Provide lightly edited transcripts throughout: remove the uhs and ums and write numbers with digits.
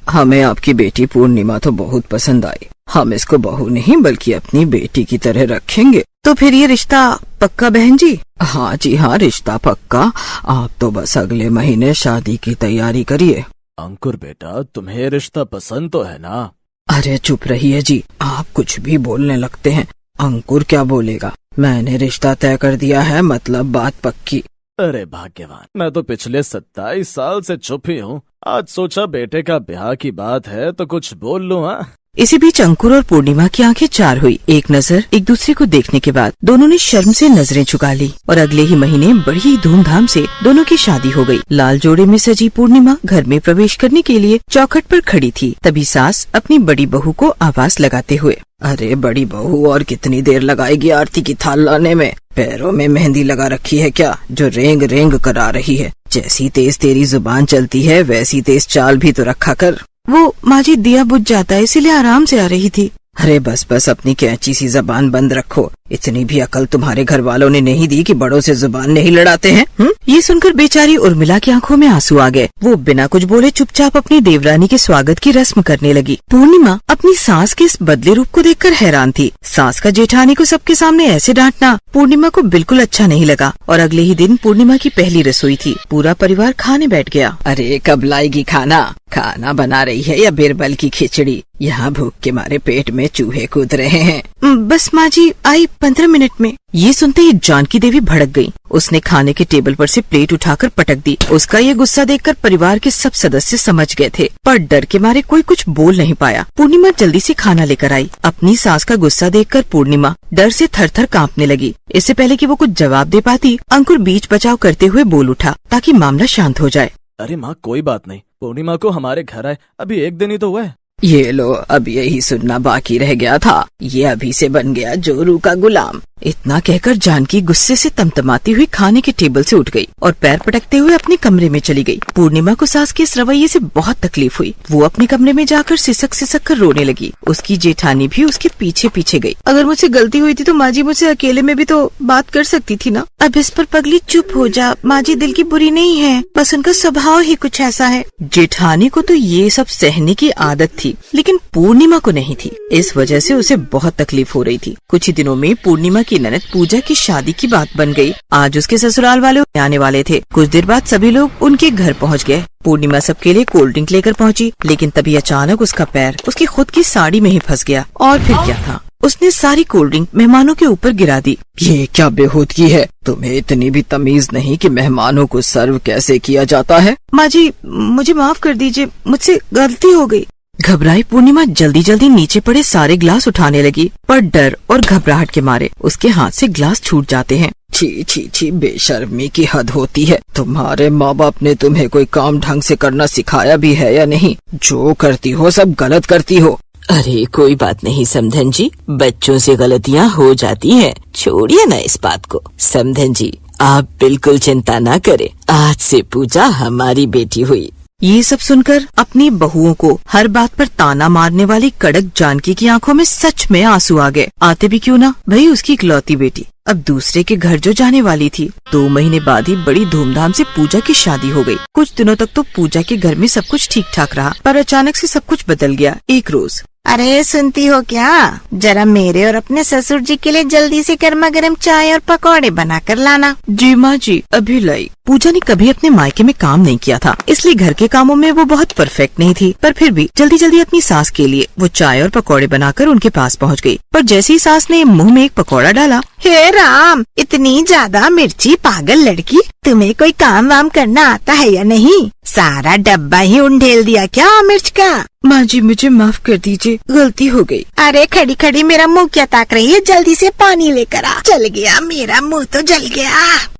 हमें आपकी बेटी पूर्णिमा तो बहुत पसंद आई। हम इसको बहू नहीं बल्कि अपनी बेटी की तरह रखेंगे। तो फिर ये रिश्ता पक्का बहन जी? हाँ जी हाँ, रिश्ता पक्का। आप तो बस अगले महीने शादी की तैयारी करिए। अंकुर बेटा, तुम्हें रिश्ता पसंद तो है ना? अरे चुप रहिए जी, आप कुछ भी बोलने लगते हैं। अंकुर क्या बोलेगा? मैंने रिश्ता तय कर दिया है, मतलब बात पक्की। अरे भाग्यवान, मैं तो पिछले 27 साल से चुप ही हूँ। आज सोचा बेटे का ब्याह की बात है तो कुछ बोल लूँ। हाँ, इसी बीच अंकुर और पूर्णिमा की आंखें चार हुई। एक नजर एक दूसरे को देखने के बाद दोनों ने शर्म से नजरें झुका ली और अगले ही महीने बड़ी ही धूमधाम से दोनों की शादी हो गई। लाल जोड़े में सजी पूर्णिमा घर में प्रवेश करने के लिए चौखट पर खड़ी थी। तभी सास अपनी बड़ी बहू को आवाज लगाते हुए, अरे बड़ी बहू, और कितनी देर लगाएगी आरती की थाल लाने में? पैरों में मेहंदी लगा रखी है क्या, जो रेंग रेंग करा रही है? जैसी तेज तेरी जुबान चलती है वैसी तेज चाल भी तो रखा कर। वो माँ जी दिया बुझ जाता है इसीलिए आराम से आ रही थी। अरे बस बस, अपनी कैंची सी जबान बंद रखो। इतनी भी अकल तुम्हारे घर वालों ने नहीं दी कि बड़ों से जुबान नहीं लड़ाते हैं। ये सुनकर बेचारी उर्मिला की आंखों में आंसू आ गए। वो बिना कुछ बोले चुपचाप अपनी देवरानी के स्वागत की रस्म करने लगी। पूर्णिमा अपनी सास के इस बदले रूप को देखकर हैरान थी। सास का जेठानी को सबके सामने ऐसे डांटना पूर्णिमा को बिल्कुल अच्छा नहीं लगा और अगले ही दिन पूर्णिमा की पहली रसोई थी। पूरा परिवार खाने बैठ गया। अरे कब लाएगी खाना? खाना बना रही है या बिरबल की खिचड़ी? यहाँ भूख के मारे पेट में चूहे कूद रहे हैं। बस माँ जी आई 15 मिनट में। ये सुनते ही जानकी देवी भड़क गई। उसने खाने के टेबल पर से प्लेट उठाकर पटक दी। उसका ये गुस्सा देखकर परिवार के सब सदस्य समझ गए थे, पर डर के मारे कोई कुछ बोल नहीं पाया। पूर्णिमा जल्दी से खाना लेकर आई। अपनी सास का गुस्सा देखकर पूर्णिमा डर से थर थर कांपने लगी। इससे पहले कि वो कुछ जवाब दे पाती, अंकुर बीच बचाव करते हुए बोल उठा ताकि मामला शांत हो जाए। अरे माँ, कोई बात नहीं। पूर्णिमा को हमारे घर आए अभी 1 दिन ही तो हुआ है। ये लो, अब यही सुनना बाकी रह गया था। ये अभी से बन गया जोरू का गुलाम। इतना कहकर जानकी गुस्से से तमतमाती हुई खाने के टेबल से उठ गई और पैर पटकते हुए अपने कमरे में चली गई। पूर्णिमा को सास के इस रवैये से बहुत तकलीफ हुई। वो अपने कमरे में जाकर सिसक सिसक कर रोने लगी। उसकी जेठानी भी उसके पीछे पीछे गई। अगर मुझसे गलती हुई थी तो माँ जी मुझसे अकेले में भी तो बात कर सकती थी ना। अब इस पर पगली चुप हो जा, माँ जी दिल की बुरी नहीं है, बस उनका स्वभाव ही कुछ ऐसा है। जेठानी को तो ये सब सहने की आदत थी, लेकिन पूर्णिमा को नहीं थी। इस वजह से उसे बहुत तकलीफ हो रही थी। कुछ ही दिनों में पूर्णिमा की ननद पूजा की शादी की बात बन गई। आज उसके ससुराल वाले आने वाले थे। कुछ देर बाद सभी लोग उनके घर पहुंच गए। पूर्णिमा सबके लिए कोल्ड ड्रिंक लेकर पहुंची, लेकिन तभी अचानक उसका पैर उसकी खुद की साड़ी में ही फंस गया। और फिर क्या था, उसने सारी कोल्ड ड्रिंक मेहमानों के ऊपर गिरा दी। ये क्या बेहूदगी है? तुम्हें इतनी भी तमीज नहीं कि मेहमानों को सर्व कैसे किया जाता है? माँ जी मुझे माफ कर दीजिए, मुझसे गलती हो गई। घबराई पूर्णिमा जल्दी जल्दी नीचे पड़े सारे ग्लास उठाने लगी, पर डर और घबराहट के मारे उसके हाथ से ग्लास छूट जाते हैं। छी छी छी, बेशर्मी की हद होती है। तुम्हारे माँ बाप ने तुम्हें कोई काम ढंग से करना सिखाया भी है या नहीं? जो करती हो सब गलत करती हो। अरे कोई बात नहीं समधन जी, बच्चों से गलतियाँ हो जाती हैं, छोड़िए ना इस बात को। समधन जी आप बिल्कुल चिंता ना करें, आज से पूजा हमारी बेटी हुई। ये सब सुनकर अपनी बहुओं को हर बात पर ताना मारने वाली कड़क जानकी की आंखों में सच में आंसू आ गए। आते भी क्यों ना, भाई उसकी इकलौती बेटी अब दूसरे के घर जो जाने वाली थी। 2 महीने बाद ही बड़ी धूमधाम से पूजा की शादी हो गई। कुछ दिनों तक तो पूजा के घर में सब कुछ ठीक ठाक रहा, पर अचानक से सब कुछ बदल गया। एक रोज, अरे सुनती हो क्या, जरा मेरे और अपने ससुर जी के लिए जल्दी से गर्मा गर्म चाय और पकौड़े बना कर लाना। जी माँ जी अभी लाई। पूजा ने कभी अपने मायके में काम नहीं किया था, इसलिए घर के कामों में वो बहुत परफेक्ट नहीं थी, पर फिर भी जल्दी जल्दी अपनी सास के लिए वो चाय और पकौड़े बनाकर उनके पास पहुंच गई। पर जैसे ही सास ने मुंह में एक पकौड़ा डाला, हे राम, इतनी ज्यादा मिर्ची, पागल लड़की, तुम्हें कोई काम वाम करना आता है या नहीं? सारा डब्बा ही उंडेल दिया क्या मिर्च का? माँ जी मुझे माफ कर दीजिए, गलती हो गई। अरे खड़ी खड़ी मेरा मुंह क्या ताक रही है, जल्दी से पानी लेकर आ। जल गया, मेरा मुंह तो जल गया।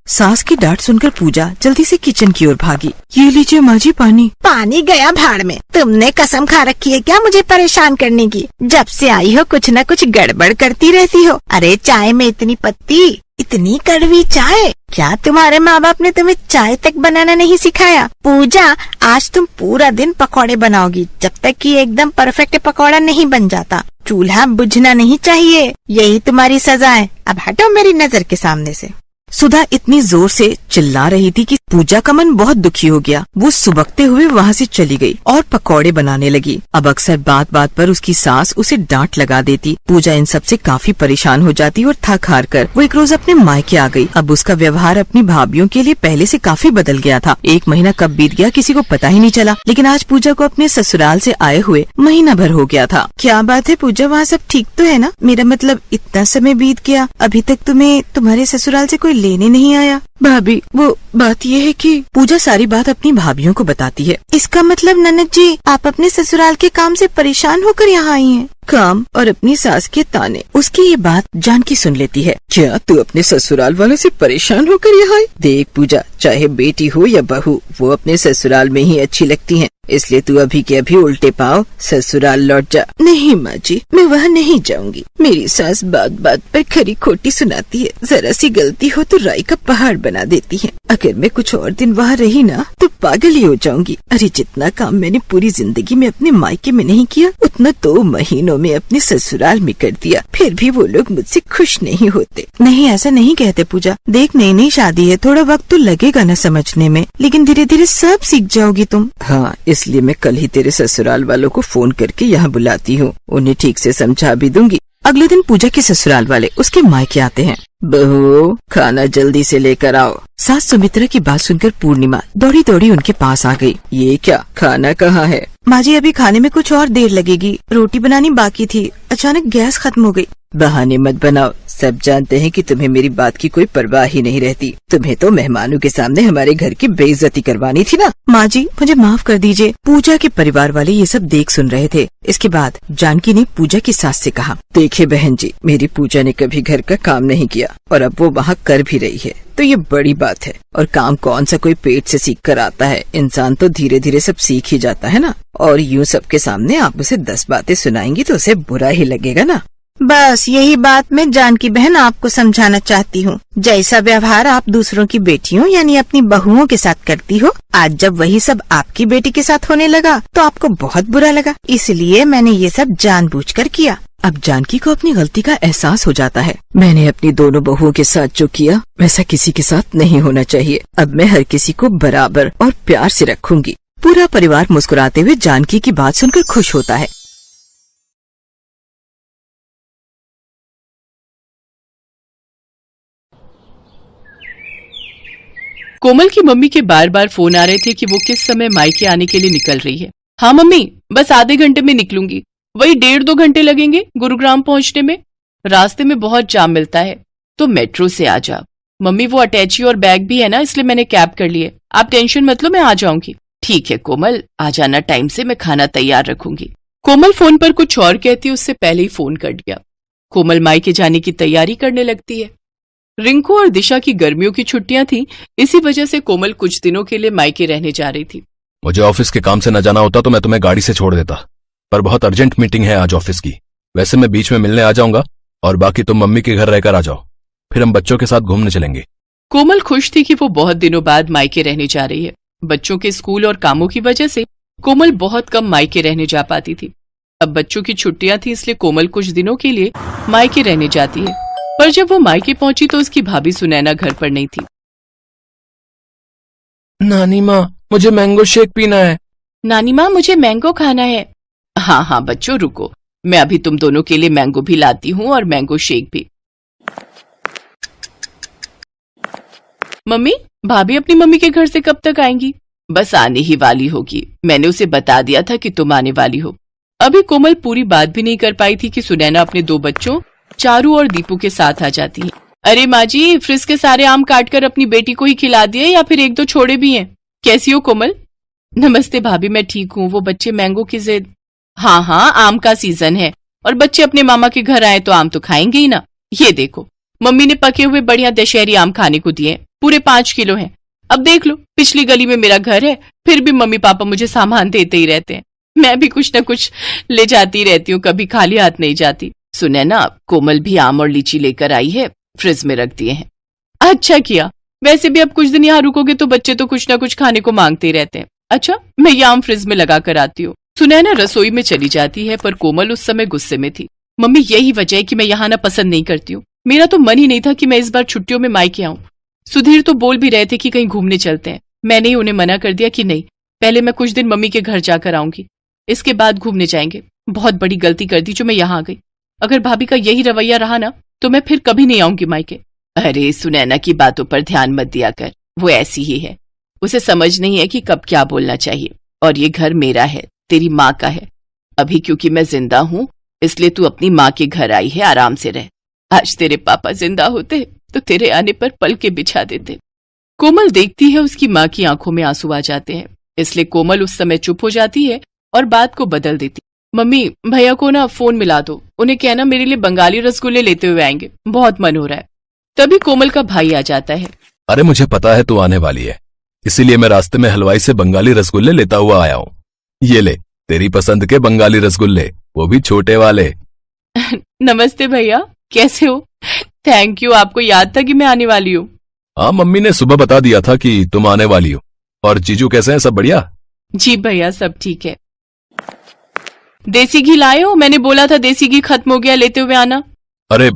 सास की डांट सुनकर पूजा जल्दी से किचन की ओर भागी। ये लीजिए माँ जी पानी। पानी गया भाड़ में। तुमने कसम खा रखी है क्या मुझे परेशान करने की? जब से आई हो कुछ न कुछ गड़बड़ करती रहती हो। अरे चाय में इतनी पत्ती, इतनी कड़वी चाय, क्या तुम्हारे माँ बाप ने तुम्हें चाय तक बनाना नहीं सिखाया? पूजा आज तुम पूरा दिन पकौड़े बनाओगी जब तक कि एकदम परफेक्ट पकौड़ा नहीं बन जाता। चूल्हा बुझना नहीं चाहिए, यही तुम्हारी सजा है। अब हटो मेरी नजर के सामने से। सुधा इतनी जोर से चिल्ला रही थी कि पूजा का मन बहुत दुखी हो गया। वो सुबकते हुए वहाँ से चली गई और पकौड़े बनाने लगी। अब अक्सर बात बात पर उसकी सास उसे डांट लगा देती। पूजा इन सब से काफी परेशान हो जाती और थक हार कर वो एक रोज अपने मायके आ गई। अब उसका व्यवहार अपनी भाभीयों के लिए पहले से काफी बदल गया था। 1 महीना कब बीत गया किसी को पता ही नहीं चला, लेकिन आज पूजा को अपने ससुराल से आए हुए महीना भर हो गया था। क्या बात है पूजा, वहाँ सब ठीक तो है ना? मेरा मतलब इतना समय बीत गया, अभी तक तुम्हें तुम्हारे ससुराल से कोई लेने नहीं आया? भाभी, वो बात ये है कि पूजा सारी बात अपनी भाभीयों को बताती है। इसका मतलब ननद जी, आप अपने ससुराल के काम से परेशान होकर यहाँ आई हैं? काम और अपनी सास के ताने। उसकी ये बात जानकी सुन लेती है। क्या तू अपने ससुराल वालों से परेशान होकर यहाँ आई? देख पूजा, चाहे बेटी हो या बहू, वो अपने ससुराल में ही अच्छी लगती हैं। इसलिए तू अभी के अभी उल्टे पाँव ससुराल लौट जा। नहीं माँ जी, मैं वहाँ नहीं जाऊंगी। मेरी सास बात बात पर खरी खोटी सुनाती है। जरा सी गलती हो तो राई का पहाड़ बना देती है। अगर मैं कुछ और दिन वहाँ रही ना तो पागल ही हो जाऊंगी। अरे जितना काम मैंने पूरी जिंदगी में अपने मायके में नहीं किया, उतना 2 महीनों में अपने ससुराल में कर दिया। फिर भी वो लोग मुझसे खुश नहीं होते। नहीं, ऐसा नहीं कहते पूजा। देख, नई नई शादी है, थोड़ा वक्त तो लगेगा न समझने में, लेकिन धीरे धीरे सब सीख जाओगी तुम। हाँ, इसलिए मैं कल ही तेरे ससुराल वालों को फोन करके यहाँ बुलाती हूँ। उन्हें ठीक से समझा भी दूंगी। अगले दिन पूजा के ससुराल वाले उसके मायके आते हैं। बहू, खाना जल्दी से लेकर आओ। सास सुमित्रा की बात सुनकर पूर्णिमा दौड़ी दौड़ी उनके पास आ गई। ये क्या, खाना कहाँ है? माँ जी, अभी खाने में कुछ और देर लगेगी, रोटी बनानी बाकी थी, अचानक गैस खत्म हो गई। बहाने मत बनाओ, सब जानते हैं कि तुम्हें मेरी बात की कोई परवाह ही नहीं रहती। तुम्हें तो मेहमानों के सामने हमारे घर की बेइज्जती करवानी थी ना। माँ जी, मुझे माफ कर दीजिए। पूजा के परिवार वाले ये सब देख सुन रहे थे। इसके बाद जानकी ने पूजा की सास से कहा, देखिए बहन जी, मेरी पूजा ने कभी घर का काम नहीं किया और अब वो वहाँ कर भी रही है, तो ये बड़ी बात है। और काम कौन सा कोई पेट से सीख कर आता है, इंसान तो धीरे धीरे सब सीख ही जाता है ना। और यूँ सबके सामने आप उसे 10 बातें सुनाएंगी तो उसे बुरा ही लगेगा ना। बस यही बात मैं जानकी बहन आपको समझाना चाहती हूँ। जैसा व्यवहार आप दूसरों की बेटियों यानी अपनी बहुओं के साथ करती हो, आज जब वही सब आपकी बेटी के साथ होने लगा तो आपको बहुत बुरा लगा। इसलिए मैंने ये सब जानबूझकर किया। अब जानकी को अपनी गलती का एहसास हो जाता है। मैंने अपनी दोनों बहुओं के साथ जो किया वैसा किसी के साथ नहीं होना चाहिए। अब मैं हर किसी को बराबर और प्यार से रखूंगी। पूरा परिवार मुस्कुराते हुए जानकी की बात सुनकर खुश होता है। कोमल की मम्मी के बार बार फोन आ रहे थे कि वो किस समय मायके आने के लिए निकल रही है। हाँ मम्मी, बस आधे घंटे में निकलूंगी। वही 1.5-2 घंटे लगेंगे गुरुग्राम पहुंचने में। रास्ते में बहुत जाम मिलता है, तो मेट्रो से आ जा। मम्मी, वो अटैची और बैग भी है ना, इसलिए मैंने कैब कर ली है। आप टेंशन मत लो, मैं आ जाऊंगी। ठीक है कोमल, आ जाना टाइम से, मैं खाना तैयार रखूंगी। कोमल फोन पर कुछ और कहती, उससे पहले ही फोन कट गया। कोमल मायके जाने की तैयारी करने लगती है। रिंकू और दिशा की गर्मियों की छुट्टियां थी, इसी वजह से कोमल कुछ दिनों के लिए मायके रहने जा रही थी। मुझे ऑफिस के काम से न जाना होता तो मैं तुम्हें गाड़ी से छोड़ देता, पर बहुत अर्जेंट मीटिंग है आज ऑफिस की। वैसे मैं बीच में मिलने आ जाऊंगा और बाकी तुम मम्मी के घर रहकर आ जाओ, फिर हम बच्चों के साथ घूमने चलेंगे। कोमल खुश थी कि वो बहुत दिनों बाद मायके रहने जा रही है। बच्चों के स्कूल और कामों की वजह से कोमल बहुत कम मायके रहने जा पाती थी। अब बच्चों की छुट्टियां थी, इसलिए कोमल कुछ दिनों के लिए मायके रहने जाती है। पर जब वो मायके पहुंची तो उसकी भाभी सुनैना घर पर नहीं थी। नानी माँ, मुझे मैंगो शेक पीना है। नानी माँ, मुझे मैंगो खाना है। हाँ हाँ बच्चों, रुको, मैं अभी तुम दोनों के लिए मैंगो भी लाती हूँ और मैंगो शेक भी। मम्मी, भाभी अपनी मम्मी के घर से कब तक आएंगी? बस आने ही वाली होगी, मैंने उसे बता दिया था कि तुम आने वाली हो। अभी कोमल पूरी बात भी नहीं कर पाई थी कि सुनैना अपने 2 बच्चों चारू और दीपू के साथ आ जाती है। अरे माँ जी, फ्रिज के सारे आम काटकर अपनी बेटी को ही खिला दिए या फिर 1-2 छोड़े भी हैं? कैसी हो कोमल? नमस्ते भाभी, मैं ठीक हूँ। वो बच्चे मैंगो की जिद। हाँ हाँ, आम का सीजन है और बच्चे अपने मामा के घर आए तो आम तो खाएंगे ही ना। ये देखो, मम्मी ने पके हुए बढ़िया दशहरी आम खाने को दिए, पूरे 5 किलो हैं। अब देख लो, पिछली गली में मेरा घर है, फिर भी मम्मी पापा मुझे सामान देते ही रहते हैं। मैं भी कुछ न कुछ ले जाती रहती हूँ, कभी खाली हाथ नहीं जाती। सुने ना, कोमल भी आम और लीची लेकर आई है, फ्रिज में रख दिए हैं। अच्छा किया, वैसे भी अब कुछ दिन यहाँ रुकोगे तो बच्चे तो कुछ ना कुछ खाने को मांगते ही रहते हैं। अच्छा, मैं ये आम फ्रिज में लगा कर आती हूँ। सुनैना रसोई में चली जाती है, पर कोमल उस समय गुस्से में थी। मम्मी, यही वजह है कि मैं यहाँ आना पसंद नहीं करती हूँ। मेरा तो मन ही नहीं था कि मैं इस बार छुट्टियों में मायके आऊँ। सुधीर तो बोल भी रहे थे कि कहीं घूमने चलते हैं। मैंने ही उन्हें मना कर दिया कि नहीं, पहले मैं कुछ दिन मम्मी के घर जाकर आऊंगी, इसके बाद घूमने जाएंगे। बहुत बड़ी गलती कर दी जो मैं यहाँ आ गई। अगर भाभी का यही रवैया रहा ना तो मैं फिर कभी नहीं आऊंगी मायके। अरे सुनैना की बातों पर ध्यान मत दिया कर, वो ऐसी ही है। उसे समझ नहीं है कि कब क्या बोलना चाहिए। और ये घर मेरा है, तेरी माँ का है। अभी क्योंकि मैं जिंदा हूं इसलिए तू अपनी माँ के घर आई है, आराम से रह। आज तेरे पापा जिंदा होते तो तेरे आने पर पलके बिछा देते। कोमल देखती है उसकी माँ की आंखों में आंसू आ जाते हैं, इसलिए कोमल उस समय चुप हो जाती है और बात को बदल देती। मम्मी भैया को ना फोन मिला दो, उन्हें कहना मेरे लिए बंगाली रसगुल्ले लेते हुए आएंगे, बहुत मन हो रहा है। तभी कोमल का भाई आ जाता है। अरे मुझे पता है तू आने वाली है, इसीलिए मैं रास्ते में हलवाई से बंगाली रसगुल्ले लेता हुआ आया हूँ। ये ले तेरी पसंद के बंगाली रसगुल्ले, वो भी छोटे वाले। नमस्ते भैया, कैसे हो? थैंक यू, आपको याद था कि मैं आने वाली हूँ। हाँ, मम्मी ने सुबह बता दिया था कि तुम आने वाली हो। और जीजू कैसे हैं, सब बढ़िया? जी भैया, सब ठीक है। देसी घी लाए हो? मैंने बोला था देसी घी खत्म हो गया, लेते हुए आना। अरे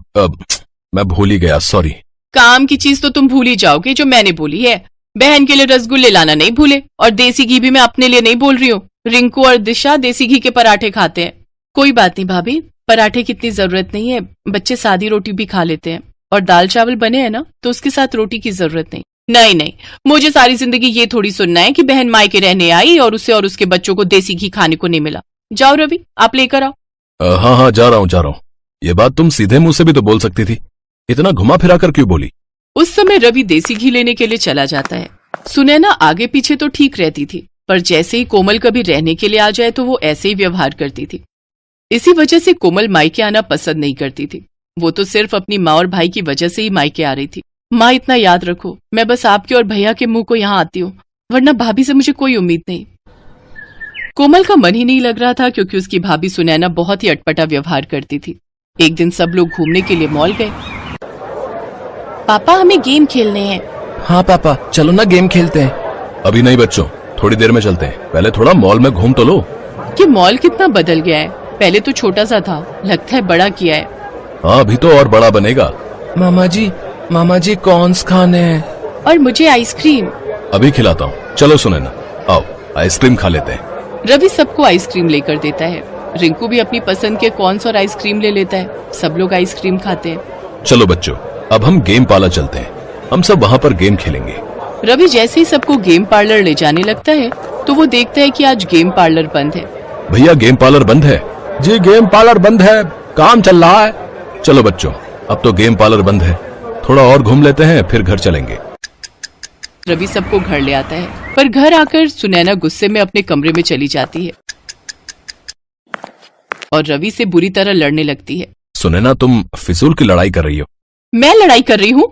मैं भूल ही गया, सॉरी। काम की चीज तो तुम भूल ही जाओगे जो मैंने बोली है। बहन के लिए रसगुल्ले लाना नहीं भूले, और देसी घी भी मैं अपने लिए नहीं बोल रही हूँ। रिंकू और दिशा देसी घी के पराठे खाते हैं। कोई बात नहीं भाभी, पराठे की इतनी जरूरत नहीं है, बच्चे सादी रोटी भी खा लेते हैं। और दाल चावल बने हैं ना तो उसके साथ रोटी की जरूरत नहीं। नहीं नहीं, मुझे सारी जिंदगी ये थोड़ी सुनना है कि बहन मायके रहने आई और उसे और उसके बच्चों को देसी घी खाने को नहीं मिला। जाओ रवि, आप लेकर आओ। हाँ, जा रहा हूँ। ये बात तुम सीधे मुंह से भी तो बोल सकती थी, इतना घुमा फिरा कर क्यों बोली? उस समय रवि देसी घी लेने के लिए चला जाता है। सुनैना आगे पीछे तो ठीक रहती थी, पर जैसे ही कोमल कभी रहने के लिए आ जाए तो वो ऐसे ही व्यवहार करती थी। इसी वजह से कोमल मायके आना पसंद नहीं करती थी। वो तो सिर्फ अपनी माँ और भाई की वजह से ही मायके आ रही थी। माँ, इतना याद रखो, मैं बस आपके और भैया के मुंह को यहाँ आती हूँ, वरना भाभी से मुझे कोई उम्मीद नहीं। कोमल का मन ही नहीं लग रहा था क्योंकि उसकी भाभी सुनैना बहुत ही अटपटा व्यवहार करती थी। एक दिन सब लोग घूमने के लिए मॉल गए। पापा, हमें गेम खेलने हैं। हाँ पापा, चलो ना गेम खेलते हैं। अभी नहीं बच्चों, थोड़ी देर में चलते हैं, पहले थोड़ा मॉल में घूम तो लो। कि मॉल कितना बदल गया है, पहले तो छोटा सा था, लगता है बड़ा किया है। हाँ, अभी तो और बड़ा बनेगा। मामा जी कॉर्न्स खाने हैं। और मुझे आइसक्रीम। अभी खिलाता हूँ, चलो सुनैना, आओ आइसक्रीम खा लेते हैं। रवि सबको आइसक्रीम लेकर देता है। रिंकू भी अपनी पसंद के कॉर्न्स और आइसक्रीम ले लेता है। सब लोग आइसक्रीम खाते हैं। चलो बच्चों, अब हम गेम पार्लर चलते हैं, हम सब वहाँ पर गेम खेलेंगे। रवि जैसे ही सबको गेम पार्लर ले जाने लगता है तो वो देखता है कि आज गेम पार्लर बंद है। भैया गेम पार्लर बंद है। जी गेम पार्लर बंद है, काम चल रहा है। चलो बच्चों, अब तो गेम पार्लर बंद है, थोड़ा और घूम लेते हैं फिर घर चलेंगे। रवि सबको घर ले आता है, पर घर आकर सुनैना गुस्से में अपने कमरे में चली जाती है और रवि से बुरी तरह लड़ने लगती है। सुनैना, तुम फिजूल की लड़ाई कर रही हो। मैं लड़ाई कर रही हूँ?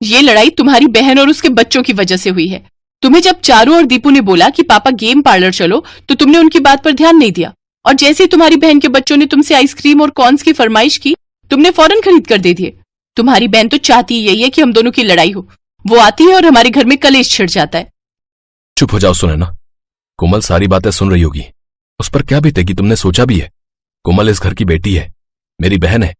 ये लड़ाई तुम्हारी बहन और उसके बच्चों की वजह से हुई है। तुम्हें जब चारू और दीपू ने बोला कि पापा गेम पार्लर चलो तो तुमने उनकी बात पर ध्यान नहीं दिया, और जैसे ही तुम्हारी बहन के बच्चों ने तुमसे आइसक्रीम और कॉर्न्स की फरमाइश की तुमने फौरन खरीद कर दे दिए। तुम्हारी बहन तो चाहती यही है कि हम दोनों की लड़ाई हो। वो आती है और हमारे घर में कलेश छिड़ जाता है। चुप हो जाओ सुनैना, कोमल सारी बातें सुन रही होगी, उस पर क्या बीतेगी तुमने सोचा भी है? कोमल इस घर की बेटी है, मेरी बहन है।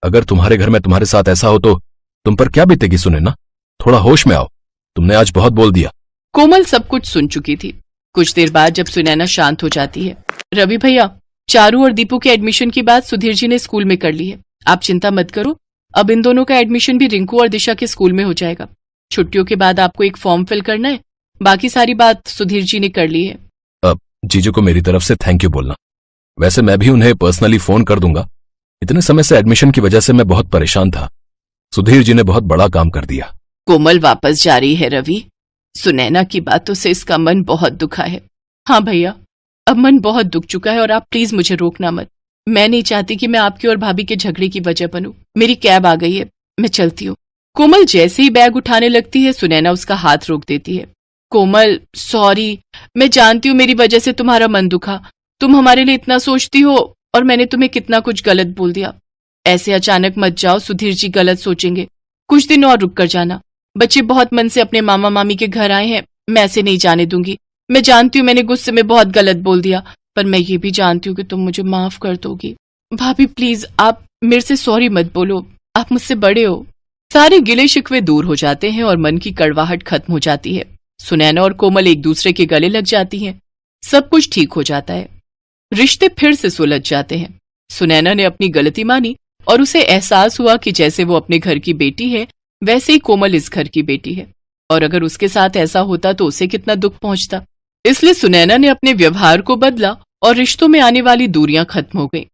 अगर तुम्हारे घर में तुम्हारे साथ ऐसा हो तो तुम पर क्या बीतेगी सुनैना? थोड़ा होश में आओ, तुमने आज बहुत बोल दिया। कोमल सब कुछ सुन चुकी थी। कुछ देर बाद जब सुनैना शांत हो जाती है, रवि भैया, चारू और दीपू के एडमिशन की बात सुधीर जी ने स्कूल में कर ली है, आप चिंता मत करो। अब इन दोनों का एडमिशन भी रिंकू और दिशा के स्कूल में हो जाएगा। छुट्टियों के बाद आपको एक फॉर्म फिल करना है, बाकी सारी बात सुधीर जी ने कर ली है। अब जीजू को मेरी तरफ से थैंक यू बोलना। वैसे मैं भी उन्हें पर्सनली फोन कर दूंगा। इतने समय से एडमिशन की वजह से मैं बहुत परेशान था। सुधीर जी ने बहुत बड़ा काम कर दिया। कोमल वापस जा रही है रवि। सुनैना की बातों से इसका मन बहुत दुखा है। हाँ भैया, अब मन बहुत दुख चुका है और आप प्लीज मुझे रोकना मत। मैं नहीं चाहती कि मैं आपकी और भाभी के झगड़े की वजह बनूं। मेरी कैब आ गई है, मैं चलती हूँ। कोमल जैसे ही बैग उठाने लगती है सुनैना उसका हाथ रोक देती है। कोमल सॉरी, मैं जानती हूँ मेरी वजह से तुम्हारा मन दुखा। तुम हमारे लिए इतना सोचती हो और मैंने तुम्हें कितना कुछ गलत बोल दिया। ऐसे अचानक मत जाओ, सुधीर जी गलत सोचेंगे। कुछ दिन और रुक कर जाना। बच्चे बहुत मन से अपने मामा मामी के घर आए हैं, मैं ऐसे नहीं जाने दूंगी। मैं जानती हूँ मैंने गुस्से में बहुत गलत बोल दिया, पर मैं ये भी जानती हूँ कि तुम मुझे माफ कर दोगी। भाभी प्लीज आप मेरे से सॉरी मत बोलो, आप मुझसे बड़े हो। सारे गिले शिकवे दूर हो जाते हैं और मन की कड़वाहट खत्म हो जाती है। सुनैना और कोमल एक दूसरे के गले लग जाती हैं। सब कुछ ठीक हो जाता है। रिश्ते फिर से सुलझ जाते हैं। सुनैना ने अपनी गलती मानी और उसे एहसास हुआ कि जैसे वो अपने घर की बेटी है, वैसे ही कोमल इस घर की बेटी है, और अगर उसके साथ ऐसा होता तो उसे कितना दुख पहुंचता। इसलिए सुनैना ने अपने व्यवहार को बदला और रिश्तों में आने वाली दूरियां खत्म हो गई।